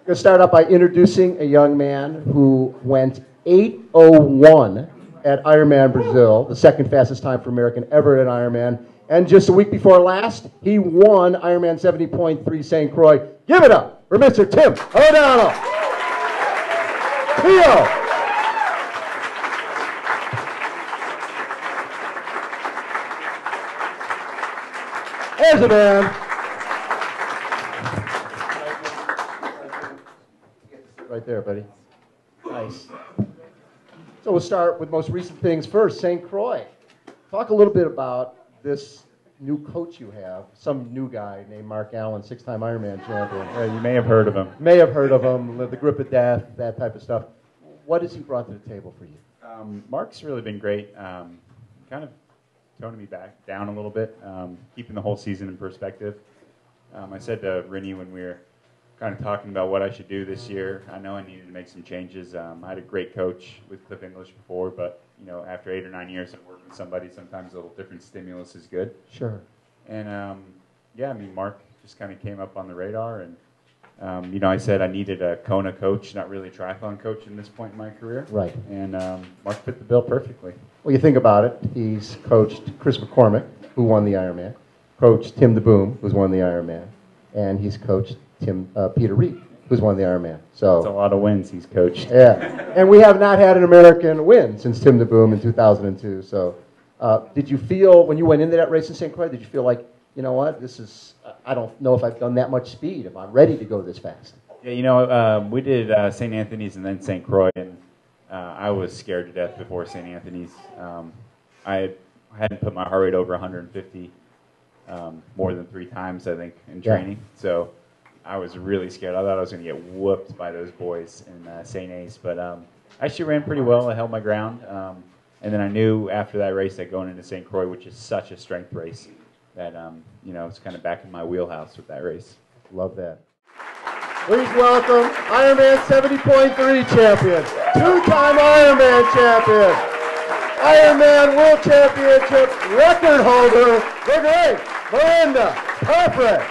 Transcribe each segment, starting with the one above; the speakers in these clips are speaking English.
going to start out by introducing a young man who went 8:01 at Ironman Brazil, the second fastest time for American ever at Ironman. And just a week before last, he won Ironman 70.3 St. Croix. Give it up for Mr. Tim O'Donnell. Theo. There's a man. Right there, buddy. Nice. So we'll start with most recent things first. St. Croix. Talk a little bit about this new coach you have, some new guy named Mark Allen, 6-time Ironman champion. Yeah, you may have heard of him. May have heard of him, the grip of death, that type of stuff. What has he brought to the table for you? Mark's really been great, kind of toning me back down a little bit, keeping the whole season in perspective. I said to Rennie when we were kind of talking about what I should do this year, I know I needed to make some changes. I had a great coach with Cliff English before, but after 8 or 9 years of working with somebody, sometimes a little different stimulus is good. Sure. And Mark just kind of came up on the radar, and I said I needed a Kona coach, not really a triathlon coach in this point in my career. Right. And Mark fit the bill perfectly. Well, you think about it. He's coached Chris McCormick, who won the Ironman, coached Tim DeBoom, who's won the Ironman, and he's coached Peter Reed, who's won the Ironman. So it's a lot of wins he's coached. Yeah, and we have not had an American win since Tim DeBoom in 2002. So did you feel, when you went into that race in St. Croix, did you feel like, you know what, this is, I don't know if I've done that much speed, if I'm ready to go this fast? Yeah, we did St. Anthony's and then St. Croix, and I was scared to death before St. Anthony's. I hadn't put my heart rate over 150 more than 3 times, I think, in training. Yeah. So I was really scared. I thought I was going to get whooped by those boys in St. Ace, but I actually ran pretty well. I held my ground, and then I knew after that race that going into St. Croix, which is such a strength race, that it's kind of back in my wheelhouse with that race. Love that. Please welcome Ironman 70.3 champion, 2-time Ironman champion, Ironman World Championship record holder, the great Mirinda Carfrae.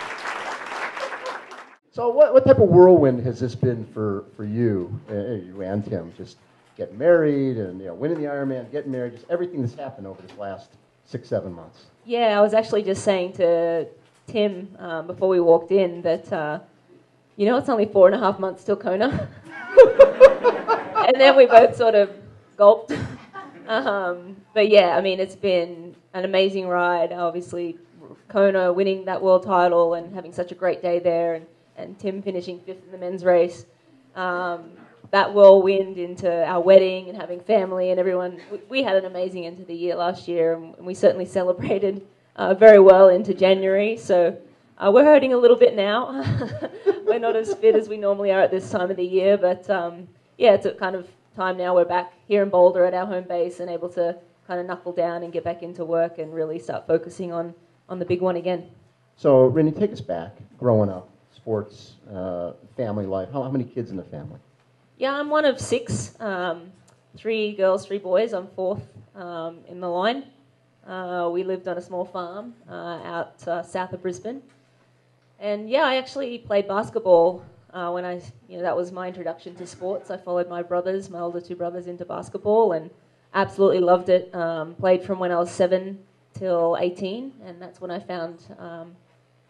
So what type of whirlwind has this been for you and Tim? Just getting married and winning the Ironman, getting married, just everything that's happened over this last 6-7 months. Yeah, I was actually just saying to Tim before we walked in that, it's only 4.5 months till Kona. And then we both sort of gulped. But yeah, it's been an amazing ride. Obviously, Kona winning that world title and having such a great day there, and Tim finishing 5th in the men's race. That whirlwind into our wedding and having family and everyone. We had an amazing end to the year last year, and we certainly celebrated very well into January. So we're hurting a little bit now. We're not as fit as we normally are at this time of the year, but it's a kind of time now we're back here in Boulder at our home base and able to kind of knuckle down and get back into work and really start focusing on the big one again. So, Rennie, take us back, growing up, sports, family life. How many kids in the family? Yeah, I'm one of 6, 3 girls, 3 boys. I'm 4th in the line. We lived on a small farm out south of Brisbane. And yeah, I actually played basketball when that was my introduction to sports. I followed my older 2 brothers into basketball and absolutely loved it. Played from when I was 7 till 18, and that's when I found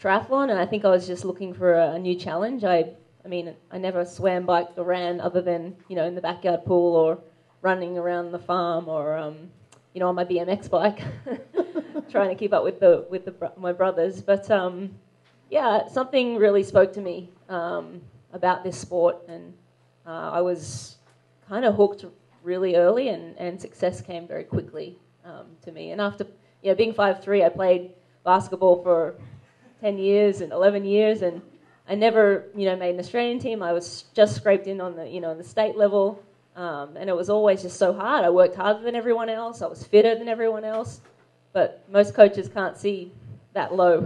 triathlon, and I think I was just looking for a new challenge. I never swam, biked, or ran other than, in the backyard pool or running around the farm or, on my BMX bike, trying to keep up with my brothers. But, something really spoke to me about this sport, and I was kind of hooked really early, and success came very quickly to me. And after being 5'3", I played basketball for 10 years and 11 years, and I never, made an Australian team. I was just scraped in on the, on the state level, and it was always just so hard. I worked harder than everyone else. I was fitter than everyone else, but most coaches can't see that low.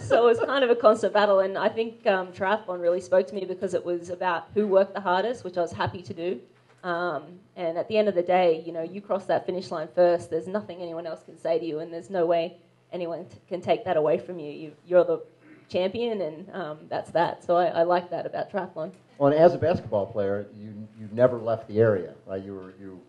So it was kind of a constant battle, and I think triathlon really spoke to me because it was about who worked the hardest, which I was happy to do. And at the end of the day, you cross that finish line first. There's nothing anyone else can say to you, and there's no way anyone can take that away from you. You're the champion, and that's that. So I like that about triathlon. Well, and as a basketball player, you never left the area, right? You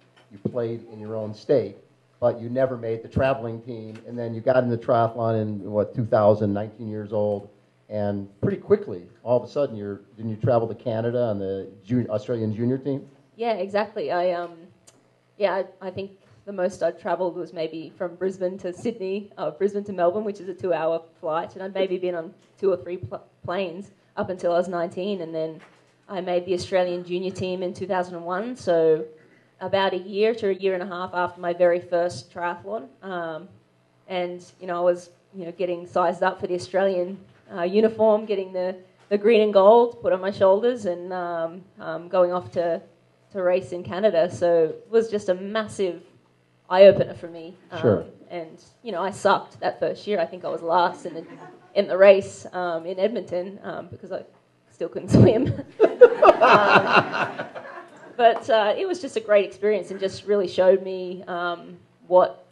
played in your own state, but you never made the traveling team, and then you got into triathlon in 2000, 19 years old, and pretty quickly, all of a sudden, didn't you travel to Canada on the Australian junior team? Yeah, exactly. I think the most I'd travelled was maybe from Brisbane to Sydney, Brisbane to Melbourne, which is a 2-hour flight, and I'd maybe been on 2 or 3 planes up until I was 19, and then I made the Australian junior team in 2001, so about a year to a year and a half after my very first triathlon, and I was getting sized up for the Australian uniform, getting the green and gold put on my shoulders, and going off to race in Canada. So it was just a massive eye-opener for me. Sure. And, I sucked that first year. I think I was last in the race in Edmonton because I still couldn't swim. But it was just a great experience and just really showed me what,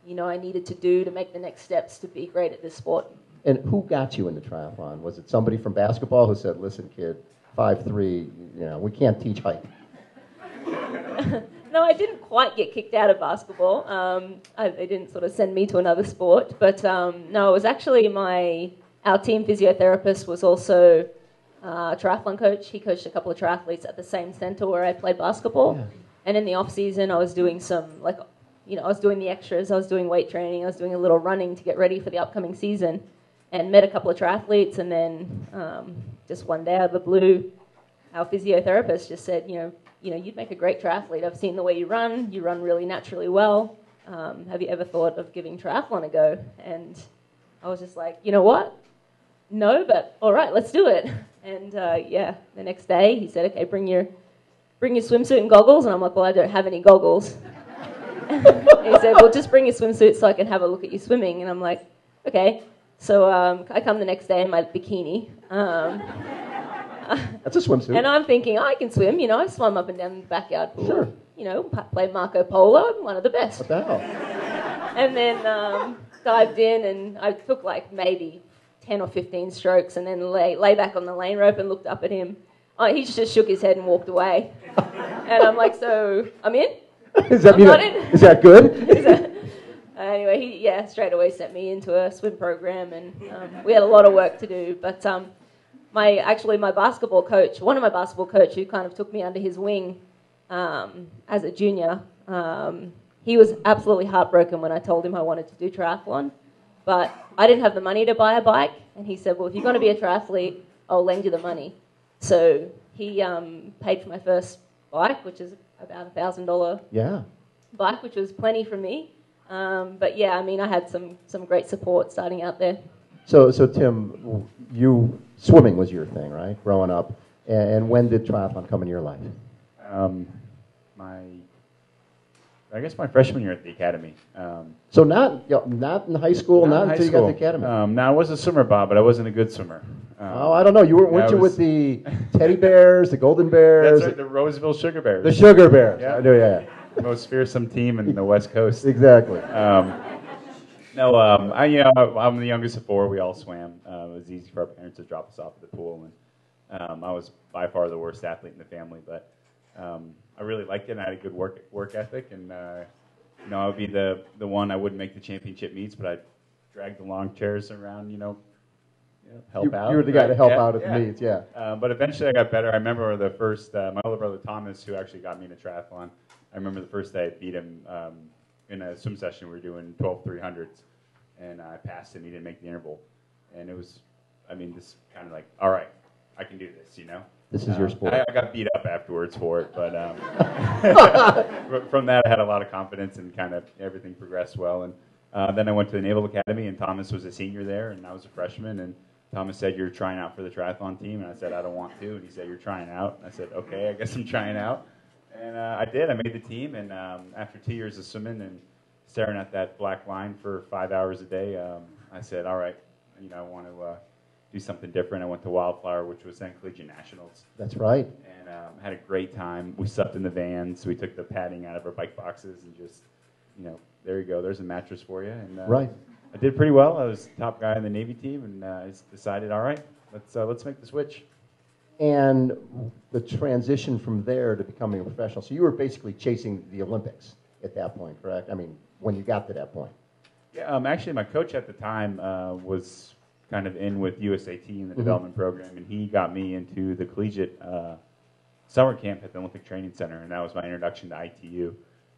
I needed to do to make the next steps to be great at this sport. And who got you into triathlon? Was it somebody from basketball who said, listen, kid, 5'3", we can't teach height? No, I didn't quite get kicked out of basketball. They didn't sort of send me to another sport. But no, it was actually our team physiotherapist was also a triathlon coach. He coached a couple of triathletes at the same centre where I played basketball. Yeah. And in the off-season, I was doing I was doing the extras. I was doing weight training. I was doing a little running to get ready for the upcoming season, and met a couple of triathletes. And then just one day out of the blue, our physiotherapist just said, you'd make a great triathlete. I've seen the way you run. You run really naturally well. Have you ever thought of giving triathlon a go? And I was just like, you know what? No, but all right, let's do it. And the next day he said, okay, bring your swimsuit and goggles. And I'm like, well, I don't have any goggles. He said, well, just bring your swimsuit so I can have a look at you swimming. And I'm like, okay. So I come the next day in my bikini. That's a swimsuit. And I'm thinking, I can swim. I swam up and down the backyard pool. Sure. Played Marco Polo. I'm one of the best. What the hell? And then dived in, and I took maybe 10 or 15 strokes, and then lay back on the lane rope and looked up at him. He just shook his head and walked away. And I'm like, so I'm in? Is that good? Anyway, he straight away sent me into a swim program, and we had a lot of work to do. But my basketball coach, one of my basketball coach who kind of took me under his wing as a junior, he was absolutely heartbroken when I told him I wanted to do triathlon. But I didn't have the money to buy a bike, and he said, well, if you're going to be a triathlete, I'll lend you the money. So he paid for my first bike, which is about $1,000 bike, which was plenty for me. But yeah, I had some great support starting out there. So Tim, swimming was your thing, right? Growing up, and when did triathlon come into your life? I guess my freshman year at the academy. So not in high school, not until you got to the academy. No, I was a swimmer, Bob, but I wasn't a good swimmer. I don't know. Weren't you with the teddy bears, the golden bears? That's right, the Roseville Sugar Bears. The Sugar Bears. Yeah. I know, yeah. The most fearsome team in the West Coast. Exactly. I'm the youngest of 4. We all swam. It was easy for our parents to drop us off at the pool, and I was by far the worst athlete in the family, but I really liked it, and I had a good work ethic, and I would be the one. I wouldn't make the championship meets, but I'd drag the long chairs around, help out. You were the guy to help out at the meets, yeah. But eventually I got better. I remember the first, my older brother Thomas, who actually got me into triathlon, I remember the first day I beat him in a swim session. We were doing 12 300s, and I passed him. He didn't make the interval. And it was, this kind of like, all right, I can do this, This is your sport. I got beat up afterwards for it, but from that I had a lot of confidence, and kind of everything progressed well. And then I went to the Naval Academy, and Thomas was a senior there, and I was a freshman. And Thomas said, "You're trying out for the triathlon team," and I said, "I don't want to." And he said, "You're trying out." And I said, "Okay, I guess I'm trying out." And I did. I made the team, and after 2 years of swimming and staring at that black line for 5 hours a day, I said, "All right, I want to do something different." I went to Wildflower, which was then Collegiate Nationals. That's right. And had a great time. We slept in the vans. We took the padding out of our bike boxes, and just, there you go. There's a mattress for you. And right. I did pretty well. I was the top guy in the Navy team, and I decided, all right, let's make the switch. And the transition from there to becoming a professional. So you were basically chasing the Olympics at that point, correct? I mean, when you got to that point. Yeah, actually, my coach at the time was kind of in with USAT in the development program, and he got me into the collegiate summer camp at the Olympic Training Center, and that was my introduction to ITU.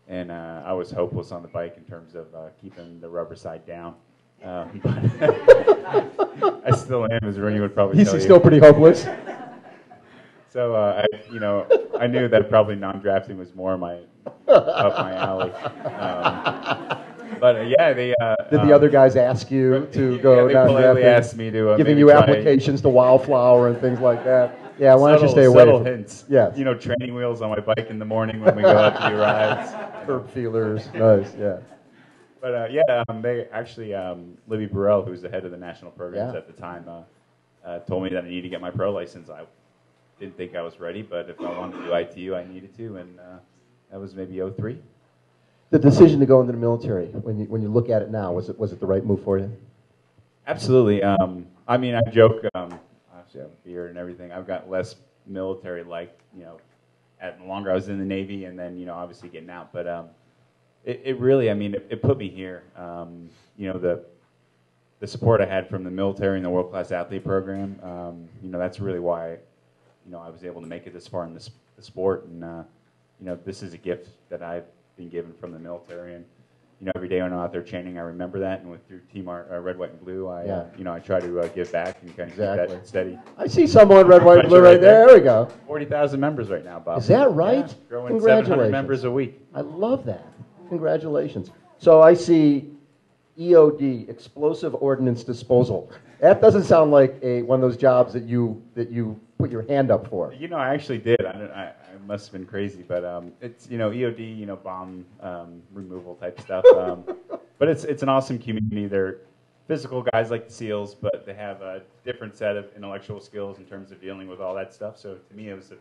And I was hopeless on the bike in terms of keeping the rubber side down. I still am, as Rooney would probably tell you. He's still pretty hopeless. So I knew that probably non-drafting was more up my alley. But yeah, they did the other guys ask you to go? Yeah, they politely asked me to giving you applications to Wildflower and things like that. Yeah, why don't you stay away? Subtle hints. Yeah, training wheels on my bike in the morning when we go out to do rides. Curb feelers, nice. Yeah. But they actually Libby Burrell, who was the head of the national programs at the time, told me that I needed to get my pro license. I didn't think I was ready, but if I wanted to do ITU, I needed to, and that was maybe 2003. The decision to go into the military, when you look at it now, was it the right move for you? Absolutely. I mean, I joke. Obviously, I have a beard and everything. I've got less military-like, the longer I was in the Navy, and then obviously getting out. But it really, I mean, it put me here. The support I had from the military and the World Class Athlete Program. That's really why, I was able to make it this far in the sport. And this is a gift that I've been given from the military. And every day when I'm out there training, I remember that. And through Team Red, White, and Blue, I try to give back and kind of keep that steady. I see someone Red, White, and Blue right there. There we go. 40,000 members right now, Bob. Is that right? Yeah, growing Congratulations. 700 members a week. I love that. Congratulations. So I see EOD, Explosive Ordnance Disposal. That doesn't sound like one of those jobs that you put your hand up for. I actually did. I must have been crazy, but it's EOD, bomb removal type stuff. But it's an awesome community. They're physical guys like the SEALs, but they have a different set of intellectual skills in terms of dealing with all that stuff. So to me, it was a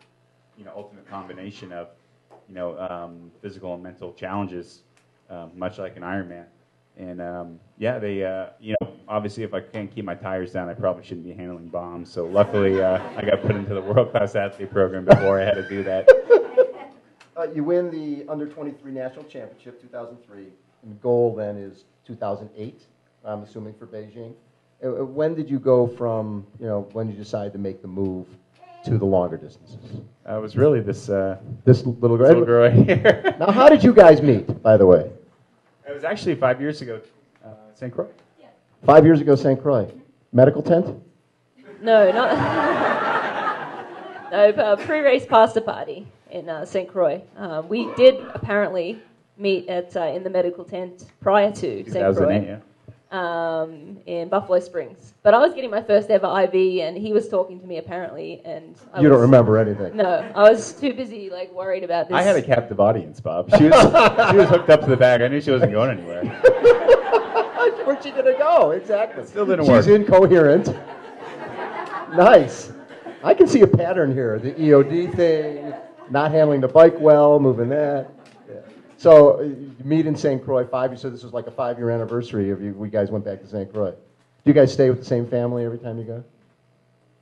ultimate combination of physical and mental challenges, much like an Ironman. And they obviously if I can't keep my tires down, I probably shouldn't be handling bombs. So luckily, I got put into the World Class Athlete Program before I had to do that. You win the Under-23 National Championship, 2003. And the goal then is 2008, I'm assuming, for Beijing. When did you go from, when you decided to make the move to the longer distances? It was really this little girl. Little girl right here. Now, how did you guys meet, by the way? It was actually 5 years ago, St. Croix. Yeah. 5 years ago, St. Croix. Medical tent? No, not. No, pre-race pasta party in St. Croix. We did apparently meet in the medical tent prior to St. Croix. In Buffalo Springs. But I was getting my first ever IV, and he was talking to me apparently, and you don't remember anything. No, I was too busy worried about this. I had a captive audience, Bob. She was hooked up to the bag. I knew she wasn't going anywhere. Where's she gonna go? Exactly. It still didn't work. She's incoherent. Nice. I can see a pattern here. The EOD thing, not handling the bike well, moving that. So you meet in St. Croix 5 years. So this was like a 5-year anniversary of you. We guys went back to St. Croix. Do you guys stay with the same family every time you go?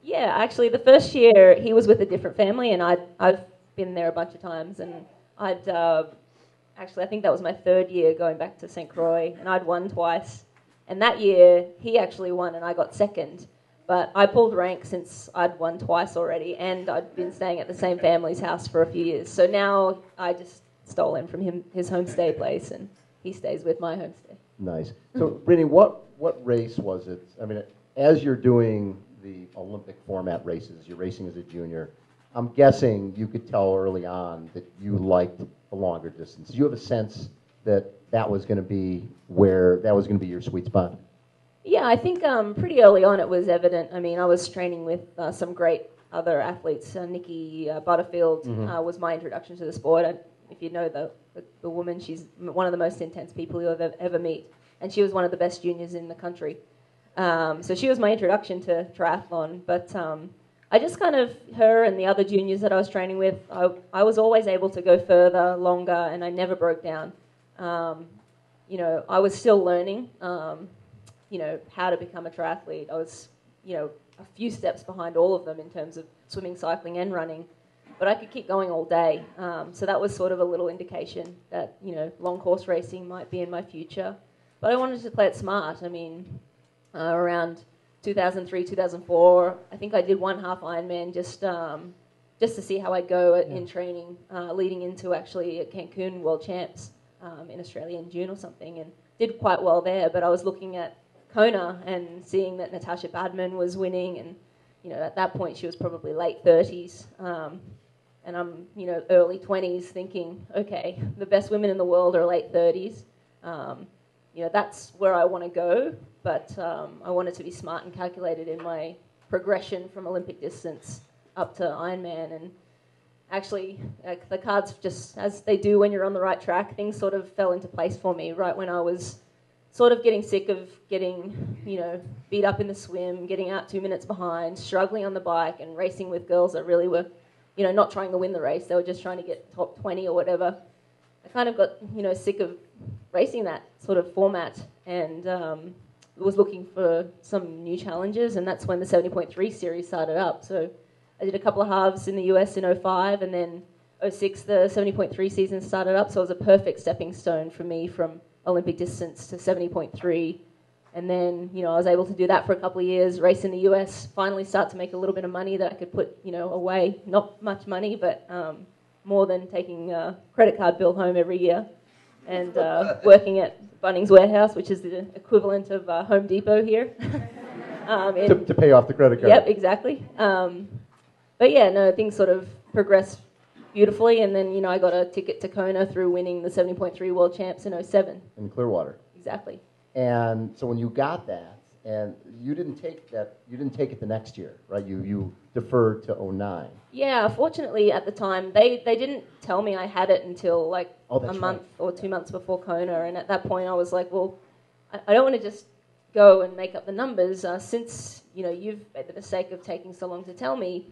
Yeah, actually, the first year he was with a different family, and I've been there a bunch of times, and I think that was my third year going back to St. Croix, and I'd won twice. And that year he actually won, and I got second. But I pulled rank since I'd won twice already, and I'd been staying at the same family's house for a few years. So now I just stole him from his homestay place, and he stays with my homestay. Nice. So, Brittany, what race was it? I mean, as you're doing the Olympic format races, you're racing as a junior, I'm guessing you could tell early on that you liked the longer distance. Did you have a sense that was going to be your sweet spot? Yeah, I think pretty early on it was evident. I mean, I was training with some great other athletes. Nikki Butterfield was my introduction to the sport. If you know the woman, she's one of the most intense people you'll ever meet. And she was one of the best juniors in the country. So she was my introduction to triathlon. But I just kind of, her and the other juniors that I was training with, I was always able to go further, longer, and I never broke down. I was still learning. how to become a triathlete. I was, a few steps behind all of them in terms of swimming, cycling, and running. But I could keep going all day. So that was sort of a little indication that, long course racing might be in my future. But I wanted to play it smart. I mean, around 2003, 2004, I think I did one half Ironman just to see how I'd go in training, leading into actually at Cancun World Champs in Australia in June or something, and did quite well there. But I was looking at Kona and seeing that Natasha Badman was winning, and at that point she was probably late 30s, and I'm early 20s, thinking, okay, the best women in the world are late 30s. That's where I want to go, but I wanted to be smart and calculated in my progression from Olympic distance up to Ironman. And actually, the cards, just as they do when you're on the right track, things sort of fell into place for me right when I was sort of getting sick of getting, beat up in the swim, getting out 2 minutes behind, struggling on the bike, and racing with girls that really were, not trying to win the race. They were just trying to get top 20 or whatever. I kind of got, sick of racing that sort of format, and was looking for some new challenges, and that's when the 70.3 series started up. So I did a couple of halves in the US in 05, and then 06 the 70.3 season started up, so it was a perfect stepping stone for me from Olympic distance to 70.3. And then, I was able to do that for a couple of years, race in the US, finally start to make a little bit of money that I could put, away. Not much money, but more than taking a credit card bill home every year. And working at Bunnings Warehouse, which is the equivalent of Home Depot here. To pay off the credit card. Yep, exactly. But yeah, no, things sort of progressed beautifully, and then, I got a ticket to Kona through winning the 70.3 World Champs in 07. In Clearwater. Exactly. And so when you got that, and you didn't take it the next year, right? You deferred to 09. Yeah, fortunately at the time, they didn't tell me I had it until a month or 2 months before Kona, and at that point I was like, well, I don't want to just go and make up the numbers, since, you've made the mistake of taking so long to tell me,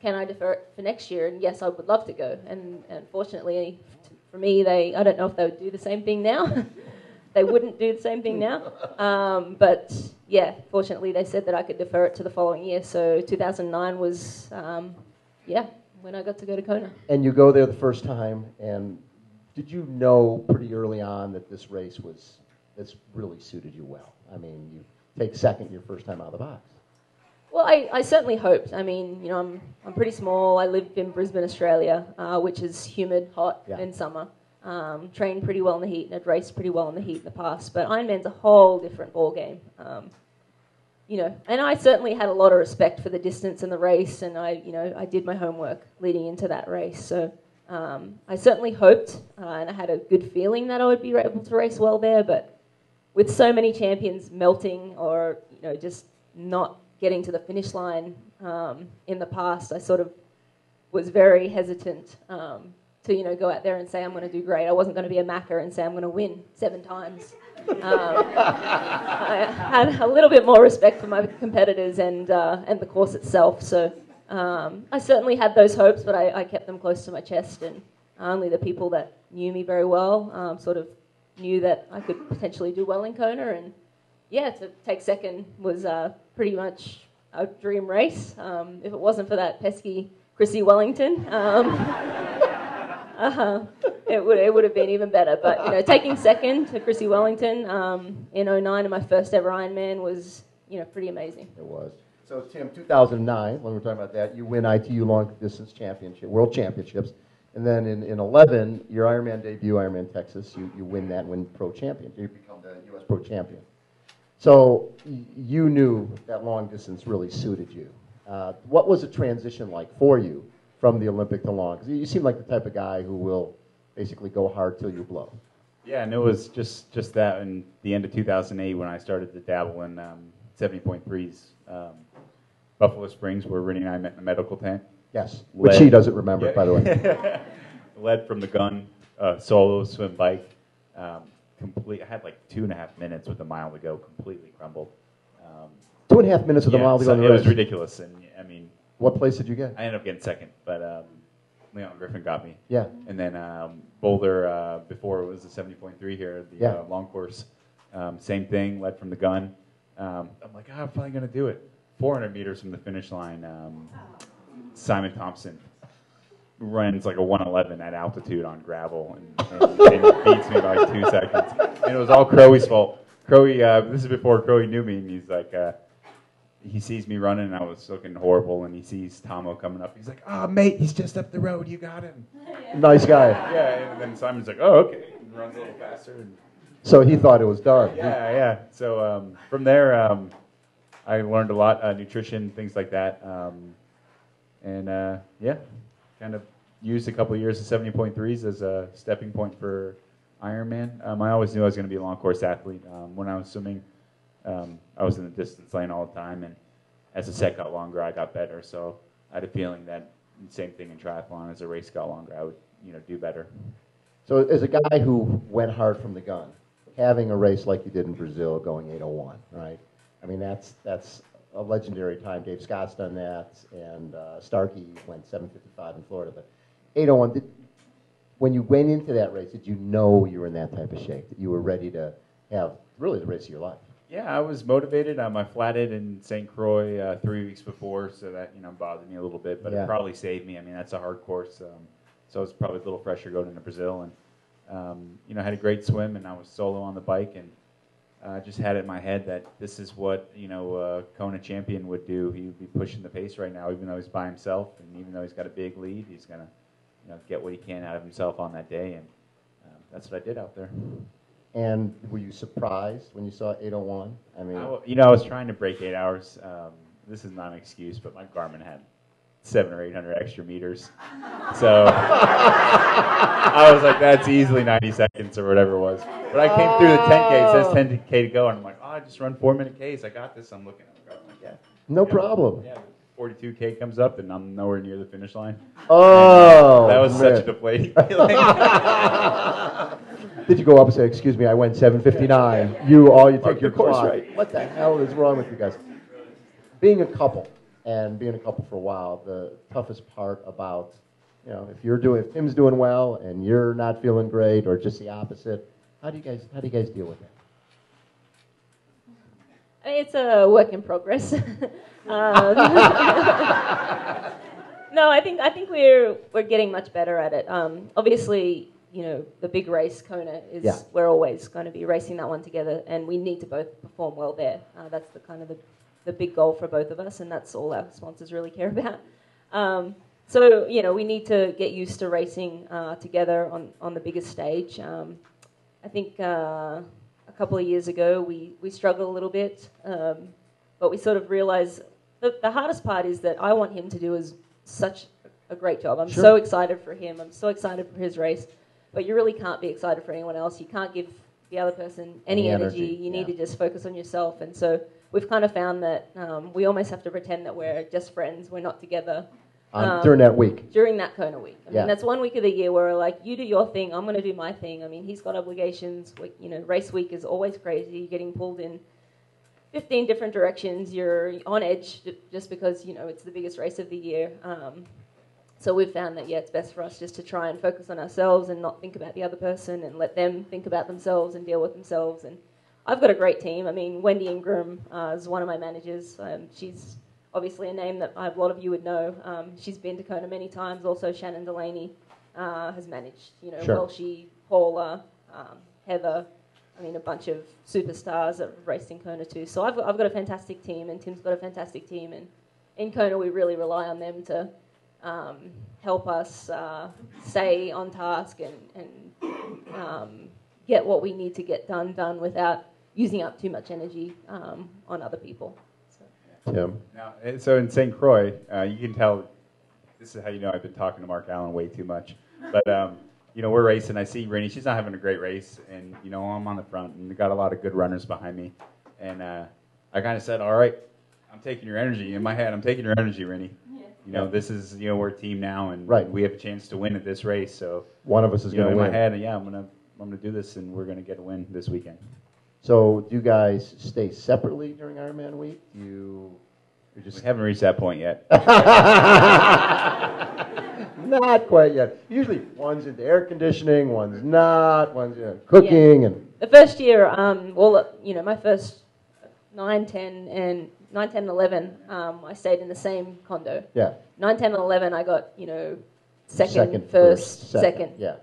can I defer it for next year? And yes, I would love to go. And fortunately for me, I don't know if they would do the same thing now. They wouldn't do the same thing now. But yeah, fortunately they said that I could defer it to the following year. So 2009 was, when I got to go to Kona. And you go there the first time, and did you know pretty early on that this race this really suited you well? I mean, you take second your first time out of the box. Well, I certainly hoped. I mean, I'm pretty small. I live in Brisbane, Australia, which is humid, hot in summer. Trained pretty well in the heat, and had raced pretty well in the heat in the past. But Ironman's a whole different ballgame. And I certainly had a lot of respect for the distance and the race, and I did my homework leading into that race. So I certainly hoped, and I had a good feeling that I would be able to race well there. But with so many champions melting or just not getting to the finish line in the past, I sort of was very hesitant to go out there and say I'm going to do great. I wasn't going to be a macker and say I'm going to win 7 times. I had a little bit more respect for my competitors and the course itself. So I certainly had those hopes, but I kept them close to my chest, and only the people that knew me very well sort of knew that I could potentially do well in Kona. And yeah, to take second was pretty much a dream race. If it wasn't for that pesky Chrissy Wellington, it would have been even better. But taking second to Chrissy Wellington in 09 in my first ever Ironman was pretty amazing. It was. So Tim, 2009, when we're talking about that, you win ITU long distance championship, world championships, and then in 11, your Ironman debut, Ironman Texas, you win that, win pro champion. You become the U.S. pro champion. So you knew that long distance really suited you. What was the transition like for you from the Olympic to long? Because you seem like the type of guy who will basically go hard till you blow. Yeah, and it was just that in the end of 2008 when I started to dabble in 70.3s. Buffalo Springs, where Rennie and I met in the medical tent. Yes, which he doesn't remember, by the way. Led from the gun, solo swim bike. I had like 2.5 minutes with a mile to go, completely crumbled. 2.5 minutes with a mile to go. It was ridiculous, and I mean. What place did you get? I ended up getting second, but Leon Griffin got me. Yeah. And then Boulder, before it was the 70.3 here, the long course, same thing, led from the gun. I'm like, I'm finally going to do it. 400 meters from the finish line, Simon Thompson runs like a 1:11 at altitude on gravel and beats me by like 2 seconds. And it was all Croix's fault. Croix, this is before Croix knew me, and he's like, he sees me running, and I was looking horrible, and he sees Tomo coming up. He's like, oh, mate, he's just up the road. You got him. Nice guy. Yeah, and then Simon's like, oh, okay. And runs a little faster. And so he thought it was done. Yeah. So from there, I learned a lot, nutrition, things like that. Kind of used a couple of years of 70.3s as a stepping point for Ironman. I always knew I was going to be a long course athlete. When I was swimming, I was in the distance lane all the time, and as the set got longer, I got better. So I had a feeling that same thing in triathlon. As the race got longer, I would do better. So as a guy who went hard from the gun, having a race like you did in Brazil, going 8:01, right? I mean, that's a legendary time. Dave Scott's done that, and Starkey went 7:55 in Florida. But 8:01, when you went into that race, did you know you were in that type of shape, that you were ready to have really the race of your life? Yeah, I was motivated. I flatted in St. Croix 3 weeks before, so that bothered me a little bit, but It probably saved me. I mean, that's a hard course, so I was probably a little fresher going into Brazil, and I had a great swim, and I was solo on the bike, and I just had it in my head that this is what a Kona champion would do. He would be pushing the pace right now, even though he's by himself, and even though he's got a big lead, he's gonna get what he can out of himself on that day, and that's what I did out there. And were you surprised when you saw 8:01? I mean, I was trying to break 8 hours. This is not an excuse, but my Garmin had 700 or 800 extra meters, so I was like, that's easily 90 seconds or whatever it was. But I came through the 10K. It says 10K to go, and I'm like, I just run 4-minute Ks. I got this. I'm looking at the Garmin, like, yeah, no problem. Yeah. 42K comes up, and I'm nowhere near the finish line. Oh, that was such a deflating feeling. Did you go up and say, excuse me, I went 7:59. You take your course clock. right. What the hell is wrong with you guys? Being a couple for a while, the toughest part about, if Tim's doing well and you're not feeling great, or just the opposite, how do you guys deal with that? I mean, it's a work in progress. No, I think we're getting much better at it. Obviously, the big race, Kona, is we're always going to be racing that one together, and we need to both perform well there. That's the kind of the big goal for both of us, and that's all our sponsors really care about. So we need to get used to racing together on the biggest stage. I think a couple of years ago we struggled a little bit, but we sort of realized the hardest part is that I want him to do such a great job. I'm so excited for him. I'm so excited for his race. But you really can't be excited for anyone else. You can't give the other person any energy. You need to just focus on yourself. And so we've kind of found that we almost have to pretend that we're just friends. We're not together. During that week. During that Kona week. I mean, that's 1 week of the year where we're like, you do your thing, I'm going to do my thing. I mean, he's got obligations. Race week is always crazy. You're getting pulled in 15 different directions. You're on edge just because, it's the biggest race of the year. So we've found that, it's best for us just to try and focus on ourselves and not think about the other person and let them think about themselves and deal with themselves. And I've got a great team. I mean, Wendy Ingram is one of my managers. She's obviously a name that a lot of you would know. She's been to Kona many times. Also, Shannon Delaney has managed, Welshie, Paula, Heather. I mean, a bunch of superstars that have raced in Kona too. So I've got a fantastic team, and Tim's got a fantastic team. And in Kona, we really rely on them to help us stay on task and get what we need to get done without using up too much energy on other people. Tim? Now, so in St. Croix, you can tell, this is how you know I've been talking to Mark Allen way too much. But, we're racing. I see Rainey. She's not having a great race. And, I'm on the front. And we got a lot of good runners behind me. And I kind of said, all right, I'm taking your energy. In my head, I'm taking your energy, Rainey. This is, we're a team now. And we have a chance to win at this race. So one of us is going to win. In my head, I'm going to do this, and we're going to get a win this weekend. So do you guys stay separately during Ironman week? We haven't reached that point yet. Not quite yet. Usually one's into air conditioning, one's not, one's cooking. And the first year, my first 9, 10, and 9, 10, and 11, I stayed in the same condo. Yeah. 9, 10, and 11, I got, second, first, second. Yeah.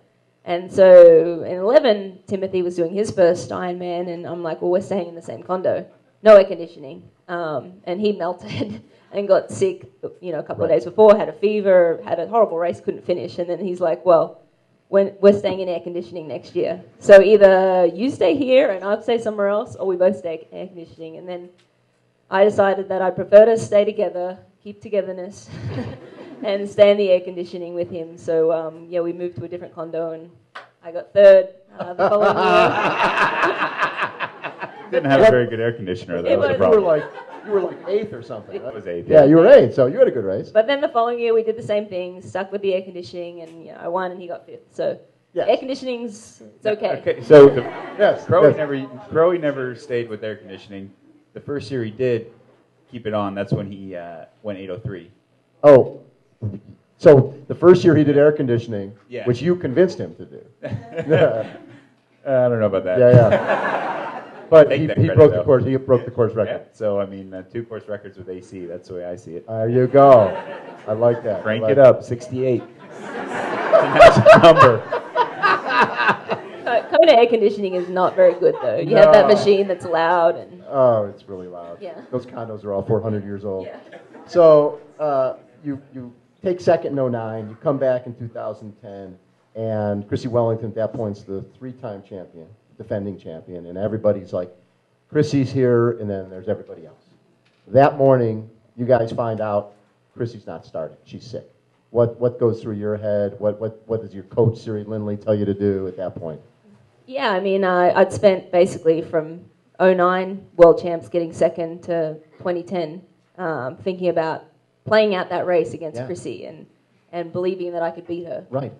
And so in 11, Timothy was doing his first Ironman, and I'm like, well, we're staying in the same condo. No air conditioning. And he melted and got sick, a couple of days before, had a fever, had a horrible race, couldn't finish. And then he's like, well, we're staying in air conditioning next year. So either you stay here and I'll stay somewhere else, or we both stay in air conditioning. And then I decided that I'd prefer to stay together, keep togetherness, and stay in the air conditioning with him. So, we moved to a different condo, and I got third the following year. Didn't have a very good air conditioner. That was the problem. You were like 8th or something. I was 8th. Yeah, you were 8th, so you had a good race. But then the following year we did the same thing, stuck with the air conditioning, and I won and he got 5th. So air conditioning's it's okay. Okay, so Croix yes. never stayed with air conditioning. The first year he did keep it on. That's when he went 8:03. Oh, so the first year he did air conditioning, which you convinced him to do. I don't know about that. Yeah. But he broke the course. He broke the course record. Yeah, so 2 course records with AC. That's the way I see it. There you go. I like that. Crank it up, 68. That's a number. Kona air conditioning is not very good though. You have that machine that's loud and. Oh, it's really loud. Yeah. Those condos are all 400 years old. Yeah. So you take second in 09. You come back in 2010, and Chrissy Wellington at that point's the 3-time champion. Defending champion, and everybody's like, Chrissy's here, and then there's everybody else. That morning, you guys find out Chrissy's not starting. She's sick. What goes through your head? What does your coach, Siri Lindley, tell you to do at that point? Yeah, I mean, I'd spent basically from 09 world champs getting second to 2010 thinking about playing out that race against Chrissy and believing that I could beat her. Right.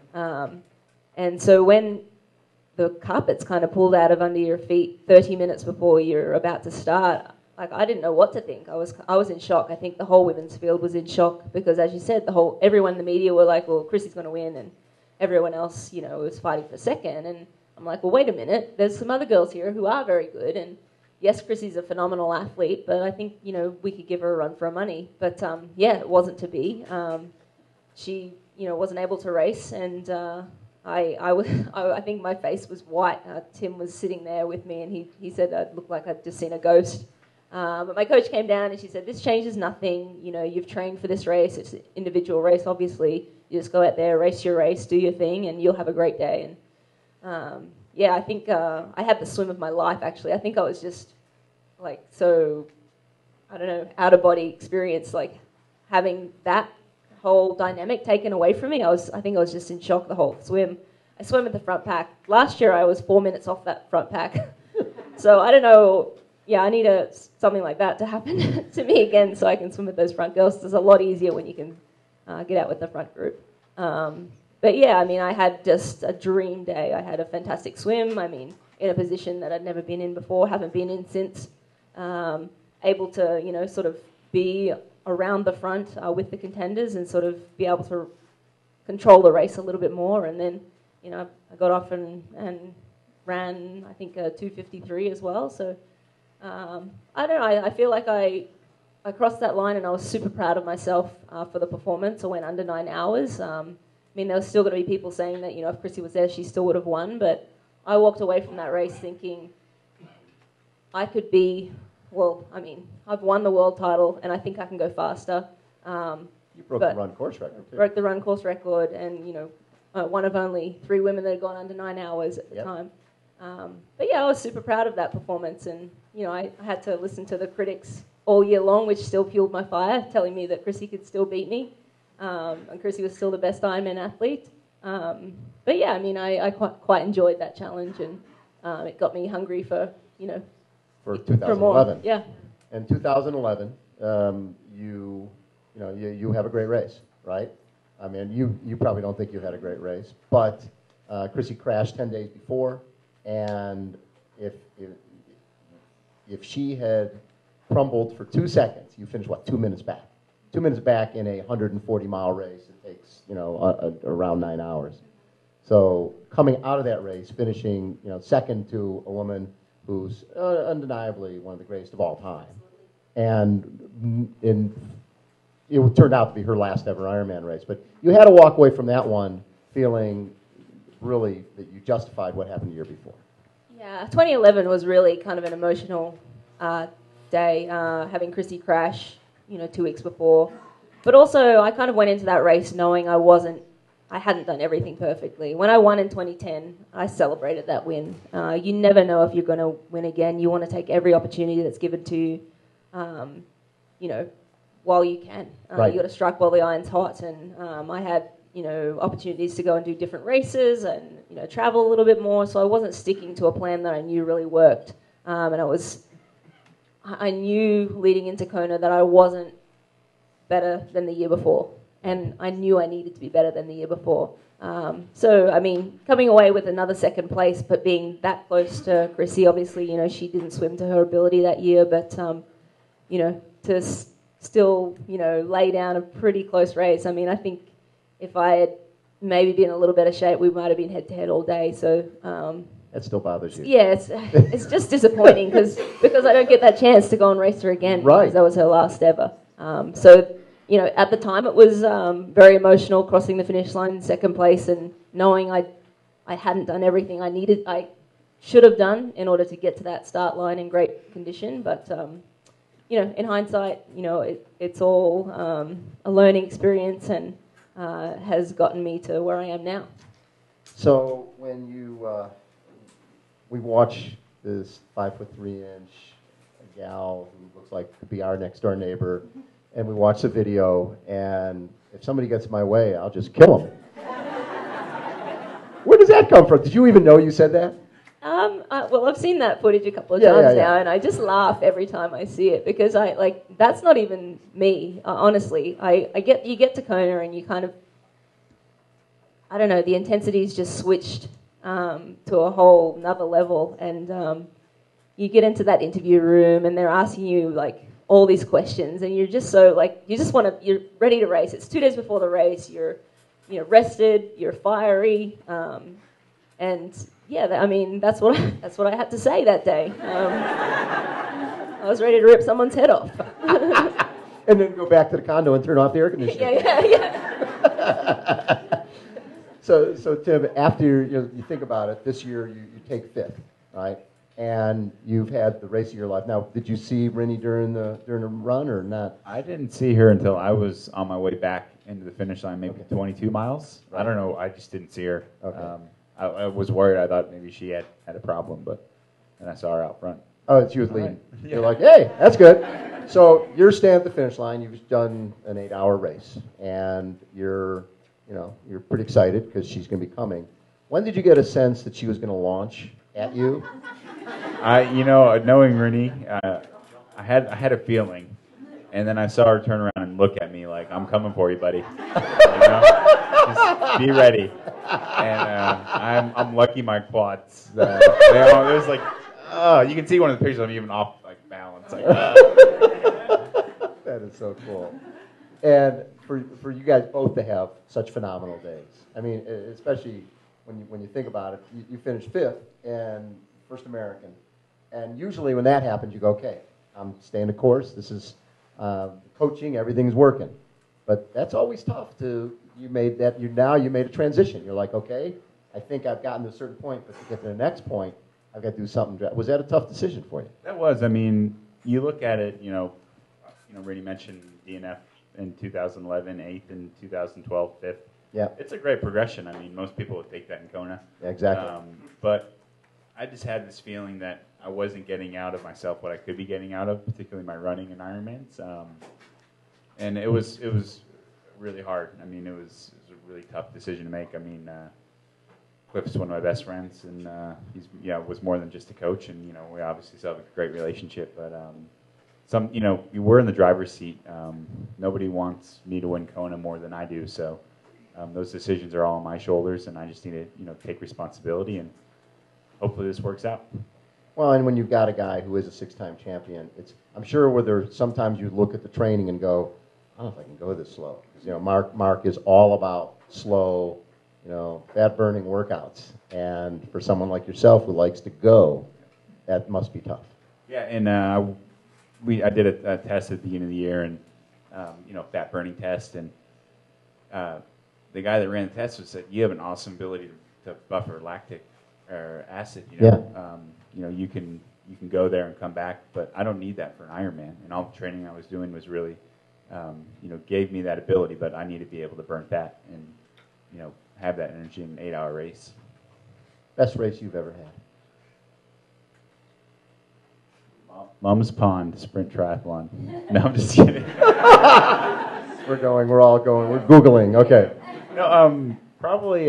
And so when the carpet's kind of pulled out of under your feet 30 minutes before you're about to start, like I didn't know what to think. I was in shock. I think the whole women's field was in shock because, as you said, everyone in the media were like, well, Chrissy's going to win, and everyone else, was fighting for second. And I'm like, well, wait a minute. There's some other girls here who are very good, and yes, Chrissy's a phenomenal athlete, but I think, we could give her a run for her money. But, it wasn't to be. She, wasn't able to race, and I think my face was white. Tim was sitting there with me, and he said I looked like I'd just seen a ghost. But my coach came down, and she said, this changes nothing. You've trained for this race. It's an individual race, obviously. You just go out there, race your race, do your thing, and you'll have a great day. And, I think I had the swim of my life, actually. I think I was just, out-of-body experience, having that whole dynamic taken away from me. I think I was just in shock the whole swim. I swam at the front pack. Last year I was 4 minutes off that front pack. So I don't know. Yeah, I need something like that to happen to me again so I can swim with those front girls. It's a lot easier when you can get out with the front group. But I had just a dream day. I had a fantastic swim. In a position that I'd never been in before, haven't been in since. Able to, sort of be around the front with the contenders and sort of be able to control the race a little bit more. And then, I got off and ran, I think, a 2:53 as well. So, I don't know, I feel like I crossed that line and I was super proud of myself for the performance. I went under 9 hours. There was still going to be people saying that, if Chrissy was there, she still would have won. But I walked away from that race thinking I could be... I've won the world title, and I think I can go faster. You broke the run course record, too. Broke the run course record, and, one of only 3 women that had gone under 9 hours at the time. I was super proud of that performance, and, I had to listen to the critics all year long, which still fueled my fire, telling me that Chrissy could still beat me, and Chrissy was still the best Ironman athlete. I quite enjoyed that challenge, and it got me hungry for, For 2011. Yeah. In 2011, you have a great race, right? You probably don't think you had a great race, but Chrissy crashed 10 days before, and if she had crumbled for 2 seconds, you finish 2 minutes back? 2 minutes back in a 140-mile race, it takes around 9 hours. So coming out of that race, finishing second to a woman who's undeniably one of the greatest of all time. And it turned out to be her last ever Ironman race. But you had to walk away from that one feeling really that you justified what happened the year before. Yeah, 2011 was really kind of an emotional day, having Chrissy crash, 2 weeks before. But also, I kind of went into that race knowing I hadn't done everything perfectly. When I won in 2010, I celebrated that win. You never know if you're going to win again. You want to take every opportunity that's given to you, while you can. Right. You got to strike while the iron's hot. And I had, opportunities to go and do different races and, travel a little bit more. So I wasn't sticking to a plan that I knew really worked. And I knew leading into Kona that I wasn't better than the year before. And I knew I needed to be better than the year before. Coming away with another second place, but being that close to Chrissy, obviously, she didn't swim to her ability that year, but, to still, lay down a pretty close race. I mean, I think if I had maybe been in a little better shape, we might have been head-to-head all day, so... that still bothers you. Yeah, it's just disappointing because I don't get that chance to go and race her again. Right. Because that was her last ever. At the time it was very emotional crossing the finish line in second place and knowing I hadn't done everything I should have done in order to get to that start line in great condition. But, in hindsight, it's all a learning experience and has gotten me to where I am now. So when we watch this 5'3" gal who looks like could be our next door neighbor, and we watch the video, and if somebody gets in my way, I'll just kill them. Where does that come from? Did you even know you said that? I've seen that footage a couple of times now, and I just laugh every time I see it because that's not even me. Honestly, you get to Kona and you kind of, I don't know, the intensity's just switched to a whole another level, and you get into that interview room and they're asking you all these questions, and you're just so you're ready to race. It's 2 days before the race. You're rested. You're fiery, and that's what I had to say that day. I was ready to rip someone's head off. And then go back to the condo and turn off the air conditioning. Yeah. So Tim, after you think about it, this year you take fifth, right? And you've had the race of your life. Now, did you see Rinny during the run or not? I didn't see her until I was on my way back into the finish line, maybe 22 miles. Right. I don't know. I just didn't see her. Okay. I was worried. I thought maybe she had a problem, but then I saw her out front. Oh, she was leading. Right. Yeah. You're like, hey, that's good. So you're standing at the finish line. You've done an 8-hour race, and you're pretty excited because she's going to be coming. When did you get a sense that she was going to launch at you? Knowing Rinny, I had a feeling, and then I saw her turn around and look at me like, "I'm coming for you, buddy. Just be ready." And I'm lucky my quads. There's you can see one of the pictures. I'm even off balance. That is so cool. And for you guys both to have such phenomenal days. I mean, especially when you think about it, you finished fifth and first American. And usually when that happens, you go, okay, I'm staying the course. This is coaching. Everything's working. But that's always tough. You made a transition. You're like, okay, I think I've gotten to a certain point, but to get to the next point, I've got to do something. Was that a tough decision for you? That was. I mean, you look at it. Rinny mentioned DNF in 2011, 8th in 2012, 5th. Yeah. It's a great progression. I mean, most people would take that in Kona. Yeah, exactly. But I just had this feeling that I wasn't getting out of myself what I could be getting out of, particularly my running and Ironmans. And it was really hard. I mean, it was a really tough decision to make. I mean, Cliff's one of my best friends, and he's was more than just a coach. And we obviously still have a great relationship. But we're in the driver's seat. Nobody wants me to win Kona more than I do. So those decisions are all on my shoulders, and I just need to take responsibility, and hopefully this works out. Well, and when you've got a guy who is a 6-time champion, I'm sure whether sometimes you look at the training and go, I don't know if I can go this slow. Because, Mark is all about slow, fat-burning workouts. And for someone like yourself who likes to go, That must be tough. Yeah, and I did a test at the beginning of the year, and fat burning test, and the guy that ran the test said, "You have an awesome ability to buffer lactic or acid. You can go there and come back, but I don't need that for an Ironman." And all the training I was doing was really, gave me that ability, but I need to be able to burn fat and have that energy in an 8-hour race. Best race you've ever had? Mum's Pond Sprint Triathlon. No, I'm just kidding. We're all going. We're Googling. Okay. No, probably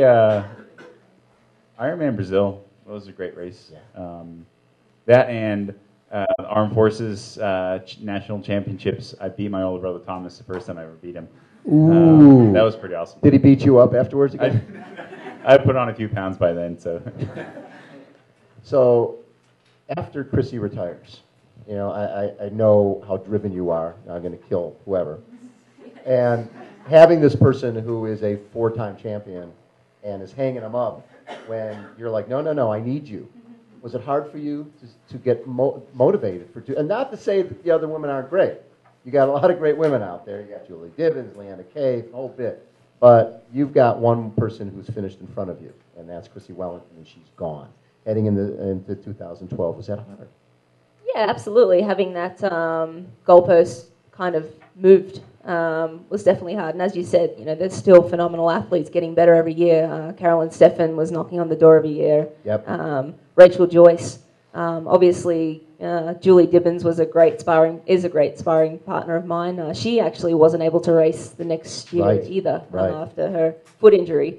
Ironman Brazil. That was a great race. Yeah. That and Armed Forces National Championships. I beat my older brother Thomas the first time I ever beat him. Ooh. That was pretty awesome. Did he beat you up afterwards again? I put on a few pounds by then, so. So, after Chrissy retires, I know how driven you are. I'm going to kill whoever. And having this person who is a 4-time champion and is hanging him up when you're like, no, I need you. Was it hard for you to get motivated and not to say that the other women aren't great. You got a lot of great women out there. You got Julie Dibbins, Leanna Cave, a whole bit. But you've got one person who's finished in front of you, and that's Chrissy Wellington, and she's gone. Heading into 2012, was that hard? Yeah, absolutely. Having that goalpost kind of moved was definitely hard. And as you said, there's still phenomenal athletes getting better every year. Carolyn Steffen was knocking on the door every year. Yep. Rachel Joyce. Obviously, Julie Dibbins is a great sparring partner of mine. She actually wasn't able to race the next year either after her foot injury.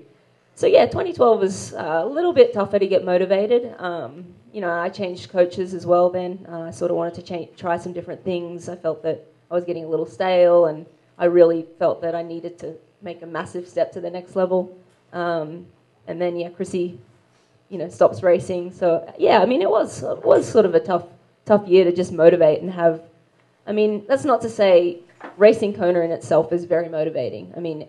So yeah, 2012 was a little bit tougher to get motivated. I changed coaches as well then. I sort of wanted to try some different things. I felt that I was getting a little stale, and I really felt that I needed to make a massive step to the next level. And then, Chrissy, stops racing. So, yeah, it was sort of a tough year to just motivate and have... that's not to say racing Kona in itself is very motivating.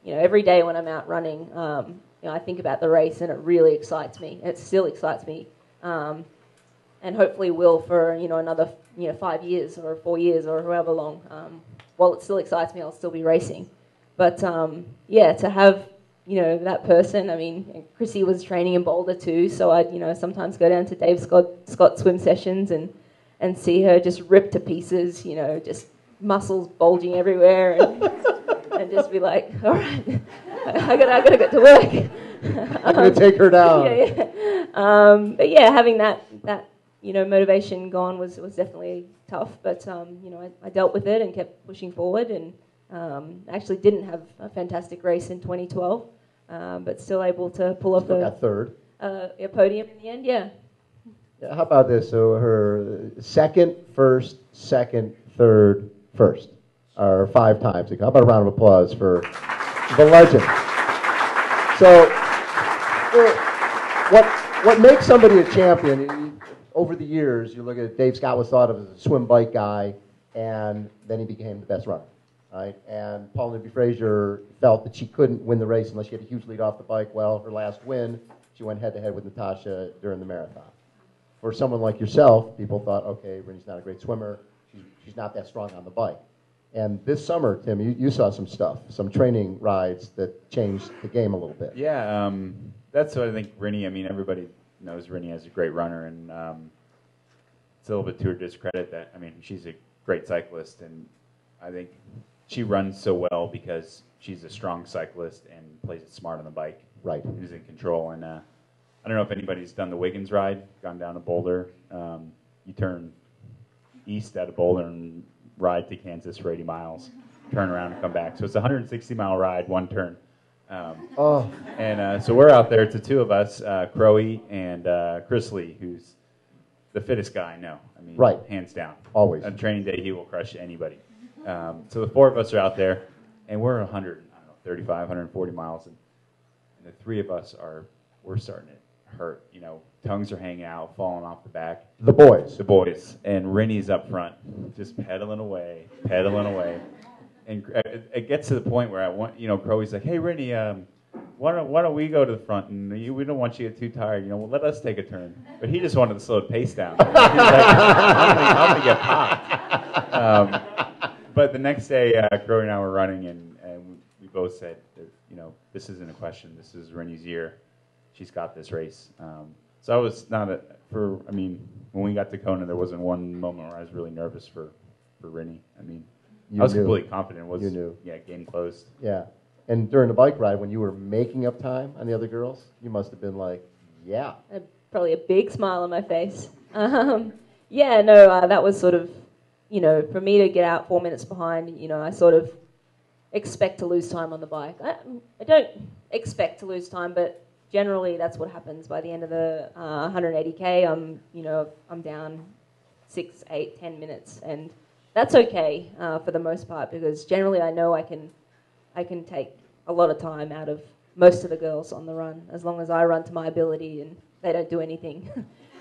Every day when I'm out running, I think about the race and it really excites me. It still excites me. And hopefully will for, another, 5 years or 4 years or however long. While it still excites me, I'll still be racing. But, to have, that person, Chrissy was training in Boulder too, so I'd, sometimes go down to Dave Scott swim sessions and see her just ripped to pieces, just muscles bulging everywhere and just be like, all right, I gotta get to work. I'm going to take her down. But yeah, having that motivation gone was definitely tough. But I dealt with it and kept pushing forward, and actually didn't have a fantastic race in 2012, but still able to pull off a podium in the end. Yeah. How about this? So her second, first, second, third, first are 5 times. How about a round of applause for the legend? So, what makes somebody a champion? Over the years, you look at Dave Scott was thought of as a swim bike guy, and then he became the best runner, right? And Paul Newby Frazier felt that she couldn't win the race unless she had a huge lead off the bike. Well, her last win, she went head-to-head with Natasha during the marathon. For someone like yourself, people thought, okay, Rennie's not a great swimmer. She's not that strong on the bike. And this summer, Tim, you saw some stuff, some training rides that changed the game a little bit. Yeah, that's what I think Rennie, everybody knows Rennie as a great runner, and it's a little bit to her discredit that, she's a great cyclist, and I think she runs so well because she's a strong cyclist and plays it smart on the bike. Right. Who's in control, and I don't know if anybody's done the Wiggins ride, gone down to Boulder. You turn east out of Boulder and ride to Kansas for 80 miles, turn around and come back. So it's a 160-mile ride, one turn. And so we're out there. It's the 2 of us, Croix and Chris Lee, who's the fittest guy I know. Right. Hands down. Always. On training day, he will crush anybody. So the 4 of us are out there, and we're 35, 140 miles, and the 3 of us we're starting to hurt. Tongues are hanging out, falling off the back. The boys. And Rennie's up front, just pedaling away. And it gets to the point where Crowy's like, hey, Rennie, why don't we go to the front, and we don't want you to get too tired. Well, let us take a turn. But he just wanted to slow the pace down. He was like, I'm gonna get popped. But the next day, Croix and I were running, and we both said, this isn't a question. This is Rennie's year. She's got this race. So I was when we got to Kona, there wasn't one moment where I was really nervous for Rennie. I was completely confident. You knew. Yeah, game closed. Yeah. And during the bike ride, when you were making up time on the other girls, you must have been like, yeah. Probably a big smile on my face. That was sort of, for me to get out 4 minutes behind, I sort of expect to lose time on the bike. I don't expect to lose time, but generally that's what happens. By the end of the 180K, I'm down 6, 8, 10 minutes, and that's okay for the most part, because generally I know I can take a lot of time out of most of the girls on the run, as long as I run to my ability and they don't do anything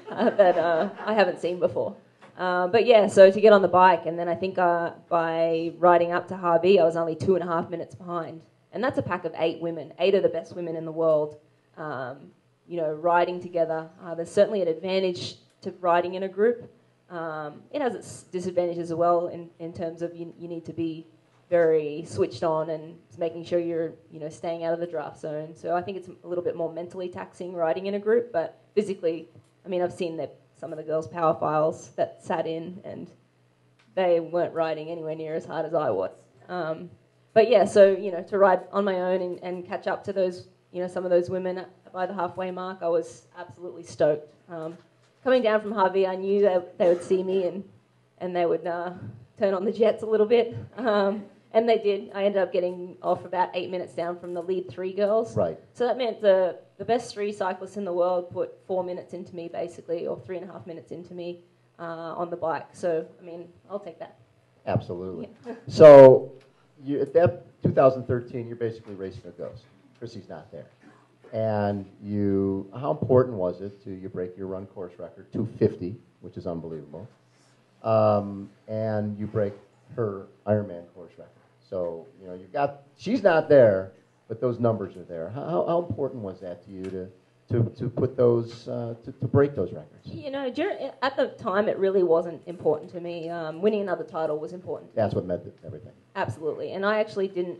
that I haven't seen before. So to get on the bike, and then I think by riding up to Harvey, I was only 2.5 minutes behind. And that's a pack of 8 women, 8 of the best women in the world, riding together. There's certainly an advantage to riding in a group. It has its disadvantages as well in terms of you need to be very switched on and making sure you're staying out of the draft zone. So I think it's a little bit more mentally taxing riding in a group, but physically, I've seen that some of the girls' power files that sat in, and they weren't riding anywhere near as hard as I was. To ride on my own and catch up to those, some of those women by the halfway mark, I was absolutely stoked. Coming down from Harvey, I knew they would see me and they would turn on the jets a little bit. And they did. I ended up getting off about 8 minutes down from the lead 3 girls. Right. So that meant the best 3 cyclists in the world put 4 minutes into me, basically, or 3.5 minutes into me on the bike. So, I'll take that. Absolutely. Yeah. So at that 2013, you're basically racing a ghost. Chrissy's not there. And how important was it you break your run course record, 250, which is unbelievable, and you break her Ironman course record. So, she's not there, but those numbers are there. How important was that to you to put those, to break those records? At the time, it really wasn't important to me. Winning another title was important. That's what meant everything. Absolutely. And I actually didn't,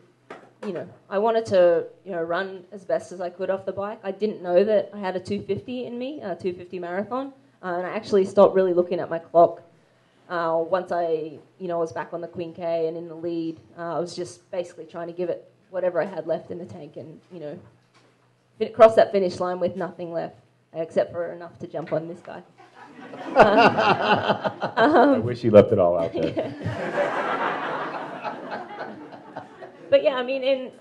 I wanted to, run as best as I could off the bike. I didn't know that I had a 250 in me, a 250 marathon. And I actually stopped really looking at my clock once I, was back on the Queen K and in the lead. I was just basically trying to give it whatever I had left in the tank and, cross that finish line with nothing left, except for enough to jump on this guy. I wish you left it all out there. Yeah. But yeah,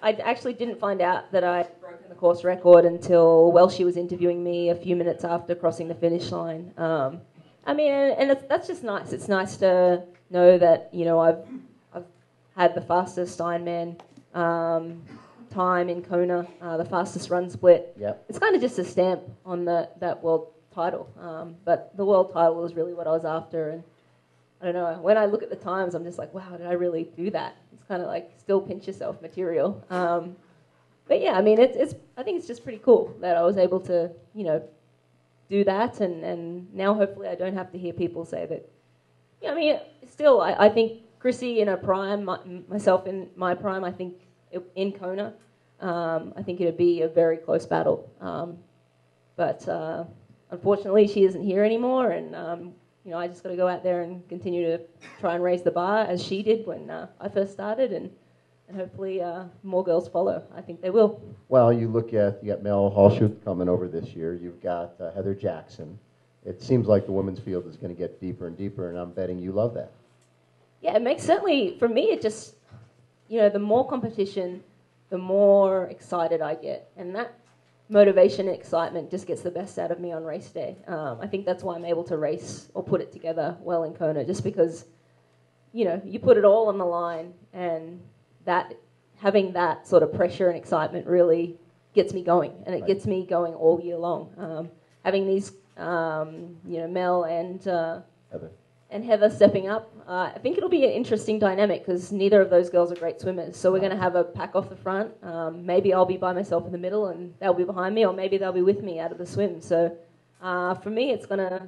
I actually didn't find out that I'd broken the course record until Welshie was interviewing me a few minutes after crossing the finish line. That's just nice. It's nice to know that, I've had the fastest Ironman time in Kona, the fastest run split. Yep. It's kind of just a stamp on that world title. But the world title was really what I was after. And I don't know, when I look at the times, I'm just like, wow, did I really do that? It's kind of like still pinch yourself material. But yeah, I think it's just pretty cool that I was able to, do that. And now hopefully I don't have to hear people say that. Still, I think Chrissy in her prime, myself in my prime, I think in Kona, I think it would be a very close battle. But unfortunately, she isn't here anymore, and I just got to go out there and continue to try and raise the bar as she did when I first started, and hopefully more girls follow. I think they will. Well, you got Mel Halshoot coming over this year. You've got Heather Jackson. It seems like the women's field is going to get deeper and deeper, and I'm betting you love that. Yeah, it makes certainly, for me, it just, the more competition, the more excited I get. And that motivation and excitement just gets the best out of me on race day. I think that's why I'm able to race or put it together well in Kona, just because, you put it all on the line, and that having that sort of pressure and excitement really gets me going, and it gets me going all year long. Having these, Mel and and Heather stepping up. I think it'll be an interesting dynamic because neither of those girls are great swimmers. So we're going to have a pack off the front. Maybe I'll be by myself in the middle and they'll be behind me, or maybe they'll be with me out of the swim. So for me, it's going to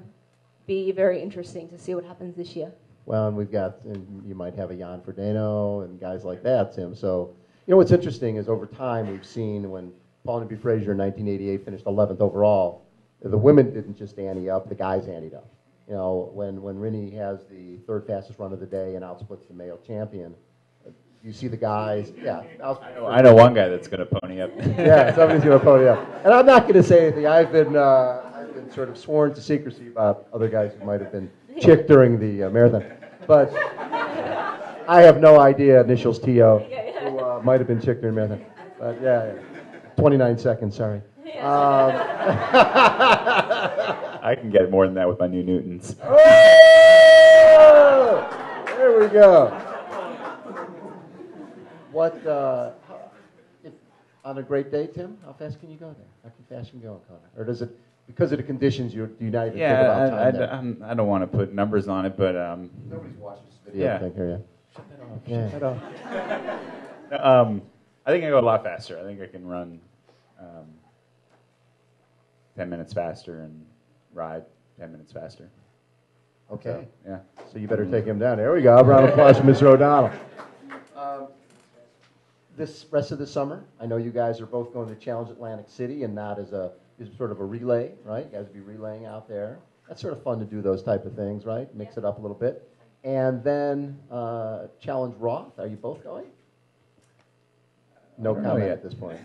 be very interesting to see what happens this year. Well, and you might have a Jan Frodeno and guys like that, Tim. So, what's interesting is over time we've seen when Paul and B. Frazier in 1988 finished 11th overall, the women didn't just ante up, the guys anteed up. When Rinny has the third fastest run of the day and outsplits the male champion, you see the guys, I know one guy that's going to pony up. Yeah, somebody's going to pony up. And I'm not going to say anything. I've been sort of sworn to secrecy about other guys who might have been chick during the marathon. But I have no idea, initials T.O., who might have been chick during the marathon. But yeah, 29 seconds, sorry. I can get more than that with my new Newtons. Oh! There we go. On a great day, Tim, how fast can you go there? How fast can you go in Kona? Or does it, because of the conditions, do you not even think about time there? I don't want to put numbers on it, but... Nobody's watched this video thing here yet. Shut that off. I think I go a lot faster. I think I can run 10 minutes faster and ride 10 minutes faster. Okay. So, So you better take him down. There we go. A round of applause for Mr. O'Donnell. This rest of the summer, I know you guys are both going to Challenge Atlantic City and not as sort of a relay, right? You guys will be relaying out there. That's sort of fun to do those type of things, right? Mix it up a little bit. And then Challenge Roth. Are you both going? No comment at this point.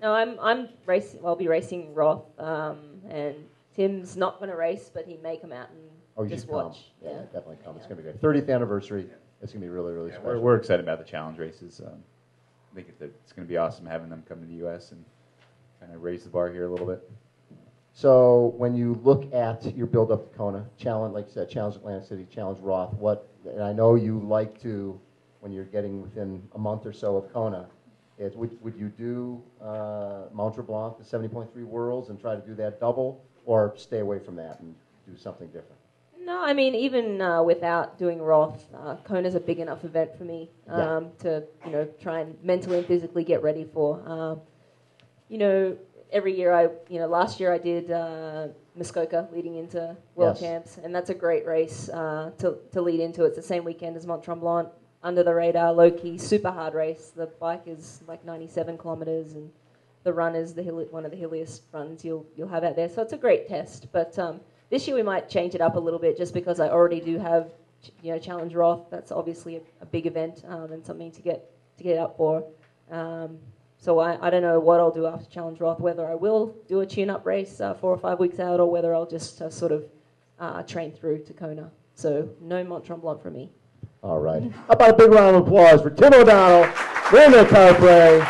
No, I'm racing. I'll be racing Roth, and Tim's not going to race, but he may come out and just watch. Yeah, definitely come. It's going to be great. 30th anniversary. It's going to be really, really special. We're excited about the challenge races. I think it's going to be awesome having them come to the U.S. and kind of raise the bar here a little bit. So when you look at your build up to Kona, Challenge, like you said, Challenge Atlantic City, Challenge Roth, and I know you like to, when you're getting within a month or so of Kona, would you do Mont Tremblant, the 70.3 Worlds, and try to do that double, or stay away from that and do something different? No, I mean, even without doing Roth, Kona's a big enough event for me to, try and mentally and physically get ready for. Every year last year I did Muskoka leading into World Champs, and that's a great race to lead into. It's the same weekend as Mont Tremblant, under the radar, low-key, super hard race. The bike is like 97 kilometers, and the run is one of the hilliest runs you'll have out there. So it's a great test, but this year we might change it up a little bit just because I already do have, Challenge Roth. That's obviously a big event and something to get up for. So I don't know what I'll do after Challenge Roth, whether I will do a tune-up race 4 or 5 weeks out, or whether I'll just sort of train through to Kona. So no Mont Tremblant for me. All right. How about a big round of applause for Tim O'Donnell, Mirinda Carfrae,